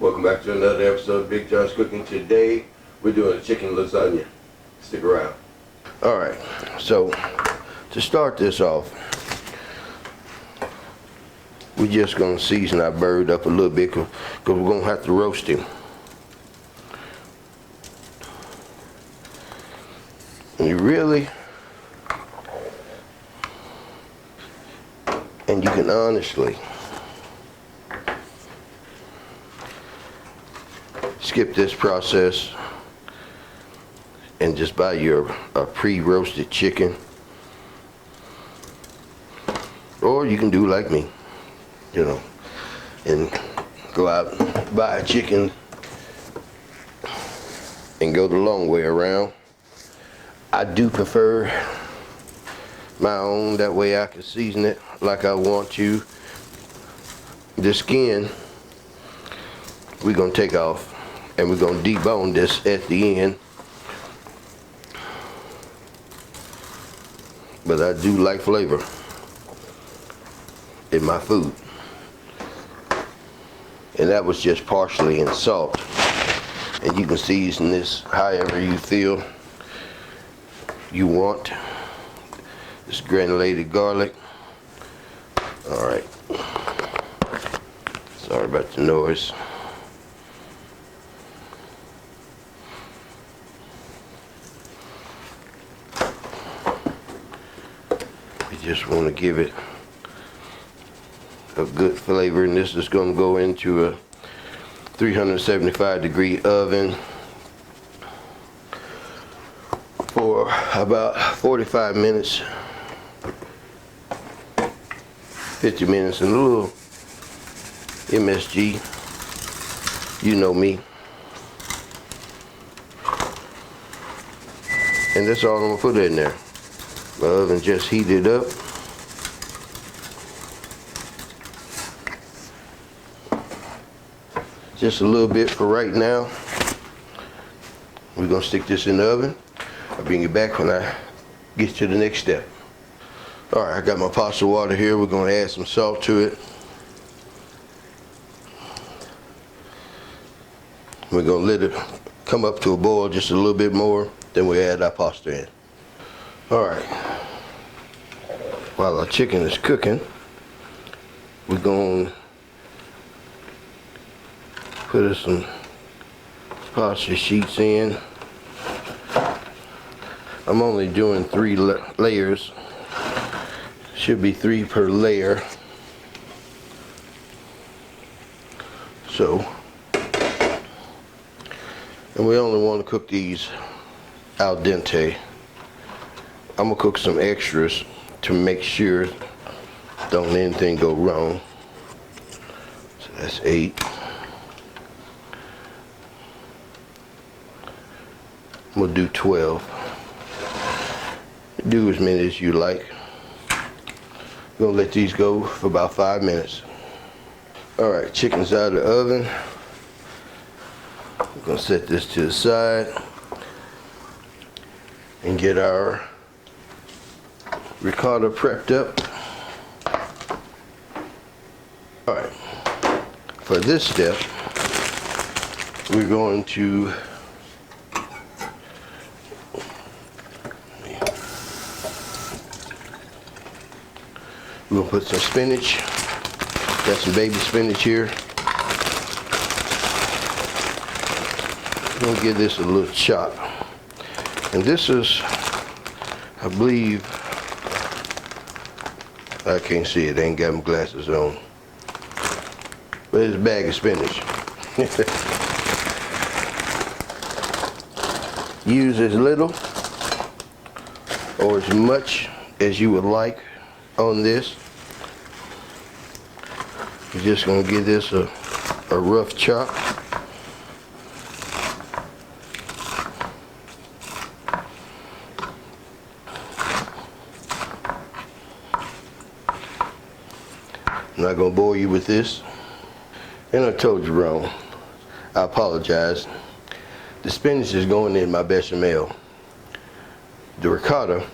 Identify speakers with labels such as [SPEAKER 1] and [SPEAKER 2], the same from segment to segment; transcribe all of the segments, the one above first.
[SPEAKER 1] Welcome back to another episode of Big John's Cooking. Today we're doing a chicken lasagna. Stick around. Alright, so to start this off, we're just going to season our bird up a little bit because we're going to have to roast him. And you can honestly skip this process and just buy your pre-roasted chicken, or you can do like me, and go out and buy a chicken and go the long way around. I do prefer my own, that way I can season it like I want to. The skin we're gonna take off and we're gonna debone this at the end. But I do like flavor in my food. And that was just partially in salt. And you can season this however you feel you want. This granulated garlic. Alright. Sorry about the noise. You just want to give it a good flavor, and this is going to go into a 375-degree oven for about 45 minutes, 50 minutes, and a little MSG. You know me. And that's all I'm going to put in there. My oven just heated up. Just a little bit for right now. We're going to stick this in the oven. I'll bring you back when I get to the next step. Alright, I got my pasta water here. We're going to add some salt to it. We're going to let it come up to a boil just a little bit more. Then we add our pasta in. Alright. While our chicken is cooking, we're going to put some pasta sheets in. I'm only doing 3 layers. Should be 3 per layer. So, and we only want to cook these al dente. I'm gonna cook some extras to make sure don't anything go wrong. So that's 8. We'll do 12. Do as many as you like. We're gonna let these go for about 5 minutes. Alright, chicken's out of the oven. We're gonna set this to the side and get our ricotta prepped up. Alright, for this step, we're going to put some spinach. Got some baby spinach here. I'm gonna give this a little chop. And this is, I believe, I can't see it, I ain't got my glasses on. But it's a bag of spinach. Use as little or as much as you would like on this. We're just gonna give this a rough chop. I'm not gonna bore you with this. And I told you wrong. I apologize. The spinach is going in my bechamel. The ricotta,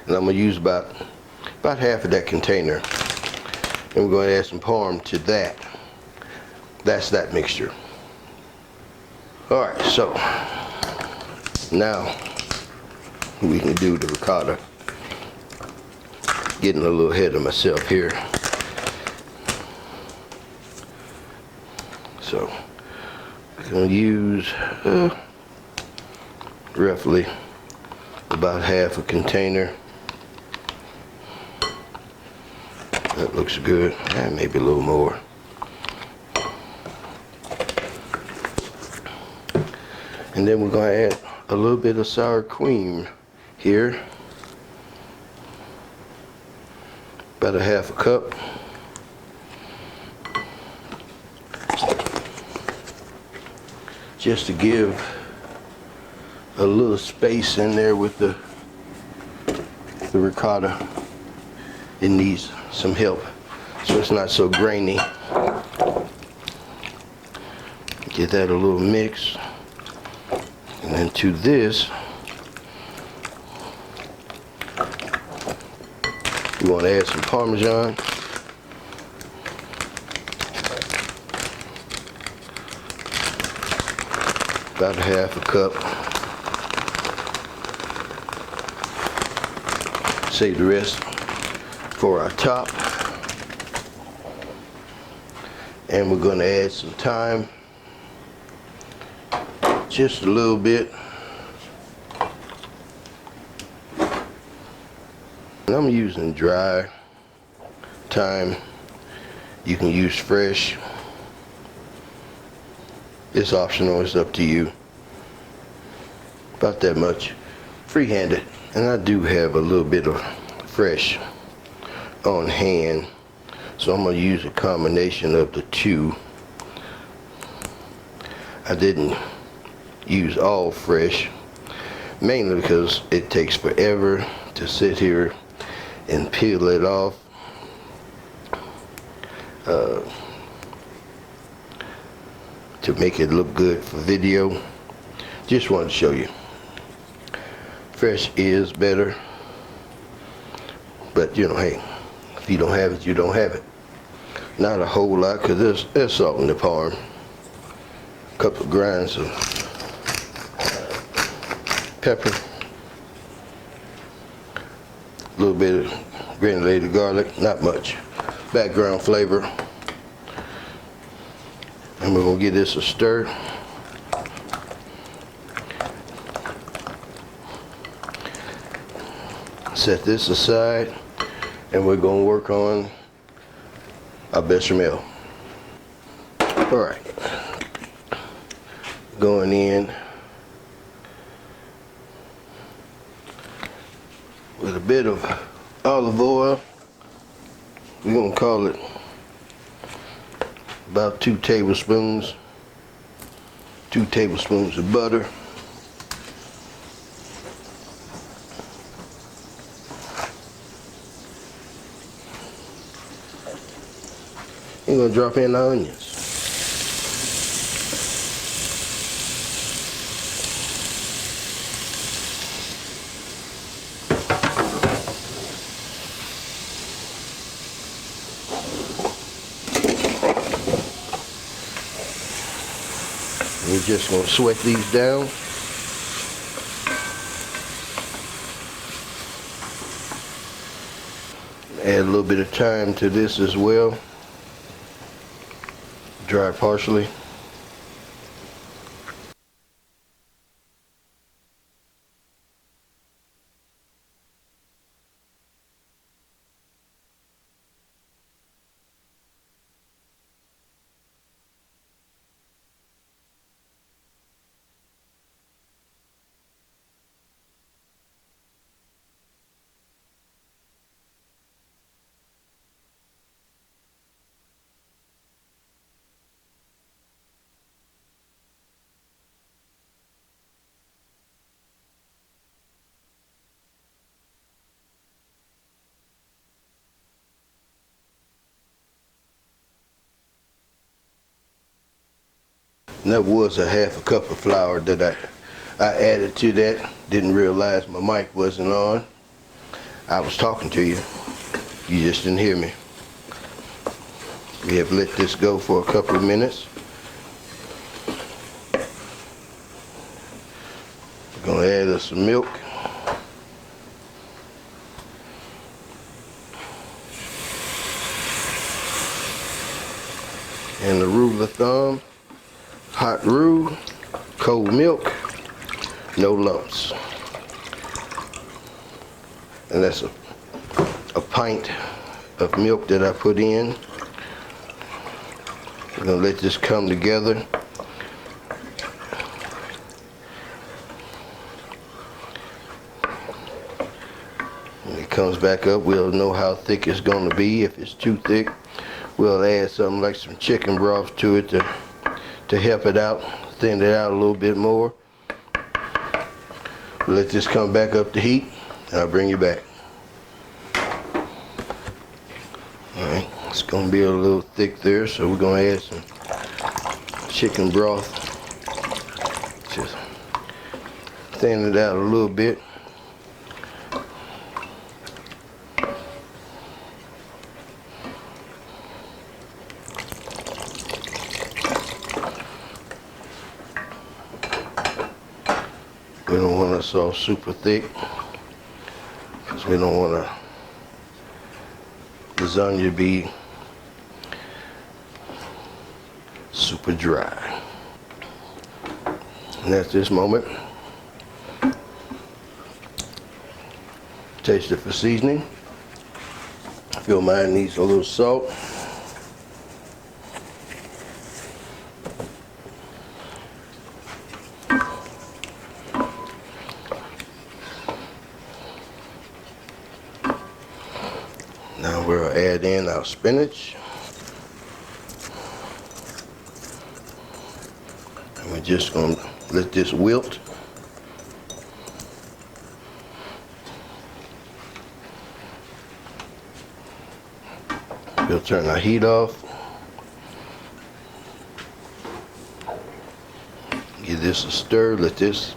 [SPEAKER 1] and I'm gonna use about half of that container. And we're going to add some parm to that. that's that mixture. All right, so now we can do the ricotta. Getting a little ahead of myself here. So I'm gonna use roughly about half a container. That looks good, and maybe a little more. And then we're gonna add a little bit of sour cream here. About a half a cup. Just to give a little space in there with the ricotta. It needs some help, so it's not so grainy. Get that a little mix. And then to this, you want to add some Parmesan. About a half a cup. Save the rest for our top. And we're going to add some thyme. Just a little bit. And I'm using dry thyme. You can use fresh. It's optional, it's up to you. About that much. Free-handed. And I do have a little bit of fresh on hand. So I'm going to use a combination of the two. I didn't use all fresh, mainly because it takes forever to sit here and peel it off. To make it look good for video. Just wanted to show you. Fresh is better. But you know, hey, if you don't have it, you don't have it. Not a whole lot, because there's salt in the parm. A couple of grinds of pepper. A little bit of granulated garlic, not much. Background flavor. And we're gonna give this a stir. Set this aside, and we're gonna work on our bechamel. All right, going in with a bit of olive oil. We're gonna call it about 2 tablespoons. 2 tablespoons of butter. You're gonna drop in the onions. We're just going to sweat these down. Add a little bit of thyme to this as well. Dry parsley. And that was a half a cup of flour that I added to that. Didn't realize my mic wasn't on. I was talking to you. You just didn't hear me. We have let this go for a couple of minutes. We're gonna add us some milk. And the rule of thumb, hot roux, cold milk, no lumps. And that's a pint of milk that I put in. We're gonna let this come together. When it comes back up, we'll know how thick it's gonna be. If it's too thick, we'll add something like some chicken broth to it to help it out, thin it out a little bit more. Let this come back up to heat, and I'll bring you back. Alright, it's gonna be a little thick there, so we're gonna add some chicken broth. Just thin it out a little bit. We don't want it all super thick because we don't want the lasagna to be super dry. And at this moment, taste it for seasoning. I feel mine needs a little salt. Now we'll add in our spinach. And we're just going to let this wilt. We'll turn our heat off. Give this a stir, let this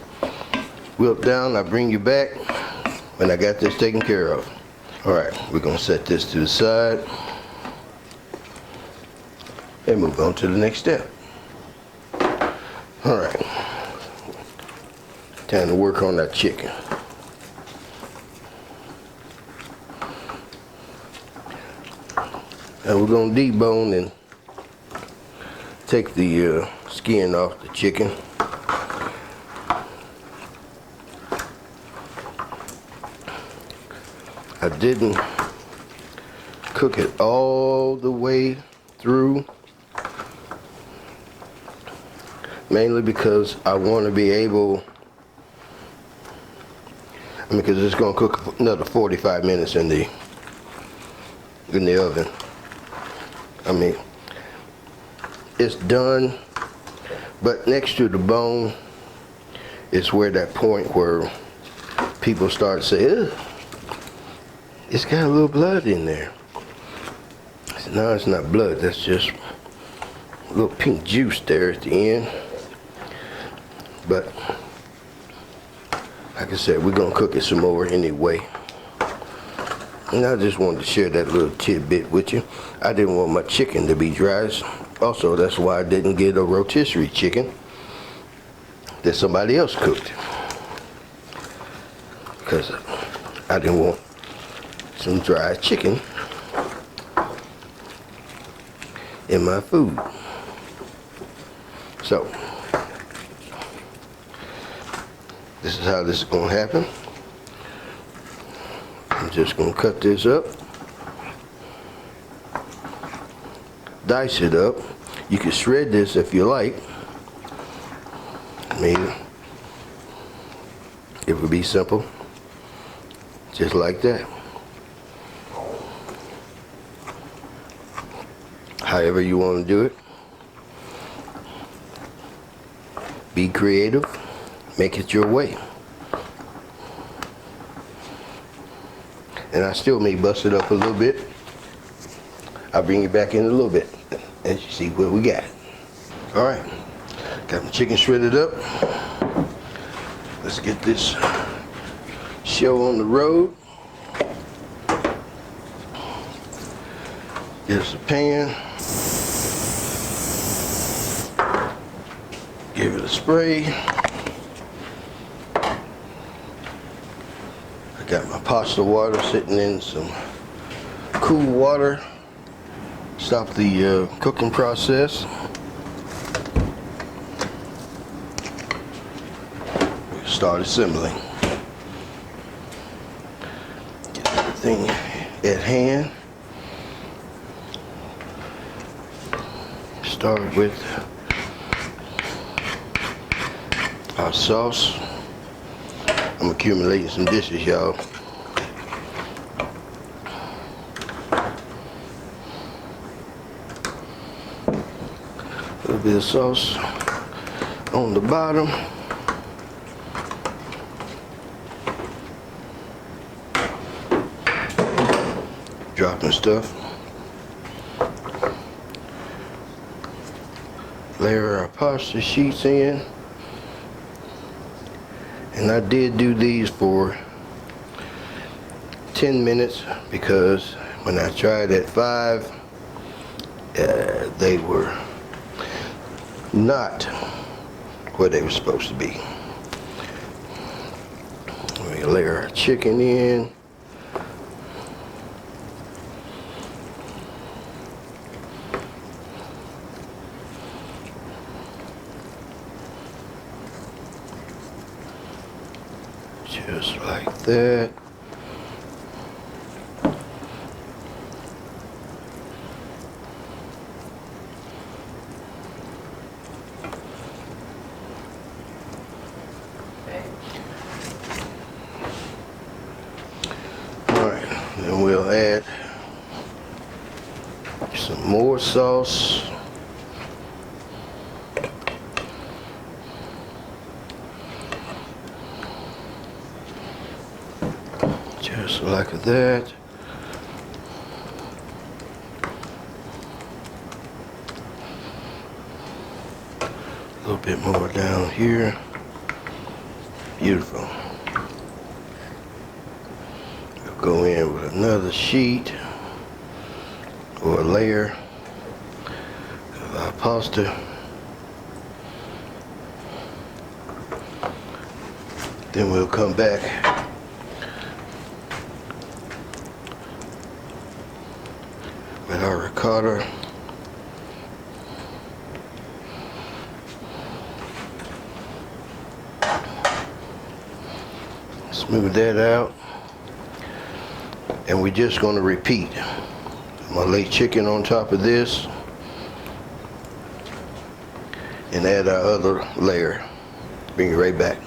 [SPEAKER 1] wilt down. I'll bring you back when I got this taken care of. Alright, we're going to set this to the side and move on to the next step. Alright, time to work on that chicken. Now we're going to debone and take the skin off the chicken. I didn't cook it all the way through, mainly because I want to be able, because it's going to cook another 45 minutes in the oven. I mean, it's done, but next to the bone is where that point where people start to say, ugh, it's got a little blood in there. No, it's not blood. That's just a little pink juice there at the end. But like I said, we're gonna cook it some more anyway. And I just wanted to share that little tidbit with you. I didn't want my chicken to be dry. Also, that's why I didn't get a rotisserie chicken that somebody else cooked, because I didn't want some dry chicken in my food. So this is how this is going to happen. I'm just going to cut this up, dice it up. You can shred this if you like. I mean, it would be simple, just like that. However you want to do it. Be creative. Make it your way. And I still may bust it up a little bit. I'll bring you back in a little bit and you see what we got. All right, got my chicken shredded up. Let's get this show on the road. Get us a pan. Give it a spray. I got my pasta water sitting in some cool water. Stop the cooking process. Start assembling. Get everything at hand. Start with our sauce. I'm accumulating some dishes, y'all. A little bit of sauce on the bottom. Dropping stuff. Layer our pasta sheets in. And I did do these for 10 minutes because when I tried at 5, they were not where they were supposed to be. We layer our chicken in. Just like that. Alright, then we'll add some more sauce. Just like that. A little bit more down here. Beautiful. We'll go in with another sheet or a layer of our pasta. Then we'll come back with our ricotta. Smooth that out. And we're just going to repeat. I'm going to lay chicken on top of this and add our other layer. Bring it right back.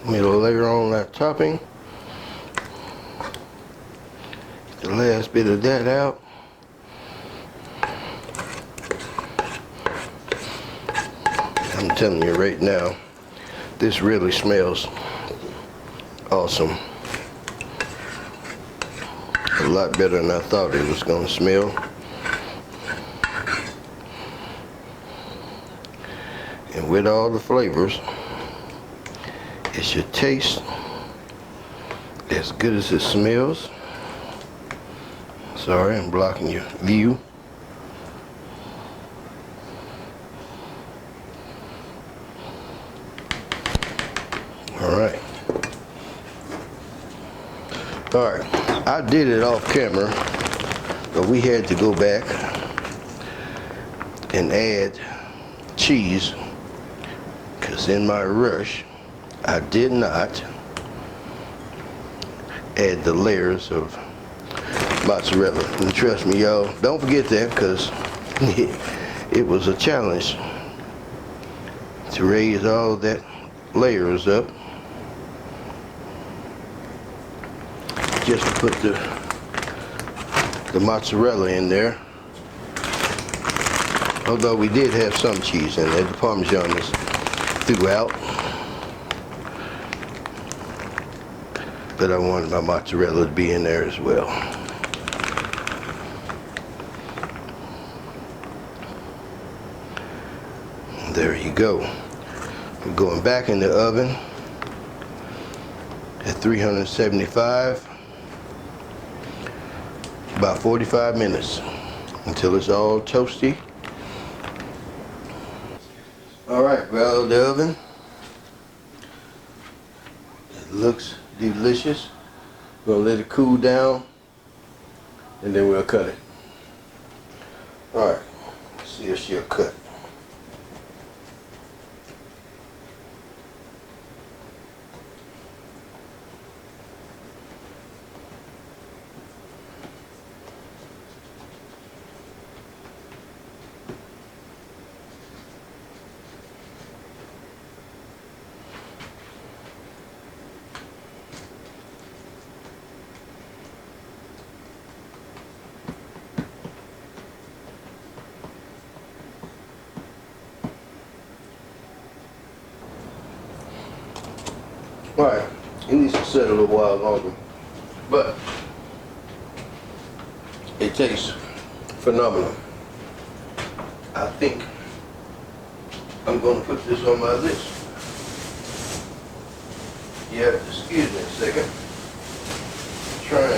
[SPEAKER 1] me to layer on that topping. Get the last bit of that out. I'm telling you right now, this really smells awesome. A lot better than I thought it was going to smell. And with all the flavors, it should taste as good as it smells. Sorry, I'm blocking your view. Alright. Alright, I did it off camera, but we had to go back and add cheese, because in my rush, I did not add the layers of mozzarella. And trust me, y'all, don't forget that, because it was a challenge to raise all that layers up just to put the mozzarella in there. Although we did have some cheese in there, the Parmesan is throughout, but I wanted my mozzarella to be in there as well. There you go. We're going back in the oven at 375, about 45 minutes until it's all toasty. Alright, we're out of the oven. It looks delicious. We're gonna let it cool down and then we'll cut it. Alright, let's see if she'll cut. Alright, it needs to set a little while longer, but it tastes phenomenal. I think I'm going to put this on my list. You have to excuse me a second. I'm trying to,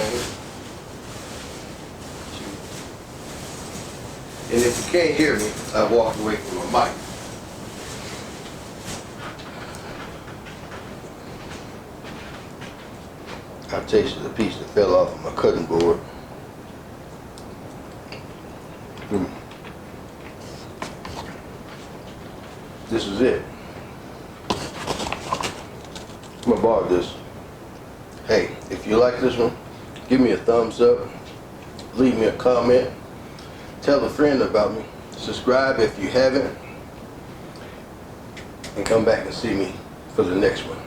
[SPEAKER 1] and if you can't hear me, I walked away from my mic. I tasted a piece that fell off of my cutting board. This is it. I'm gonna borrow this. Hey, if you like this one, give me a thumbs up, leave me a comment, tell a friend about me, subscribe if you haven't, and come back and see me for the next one.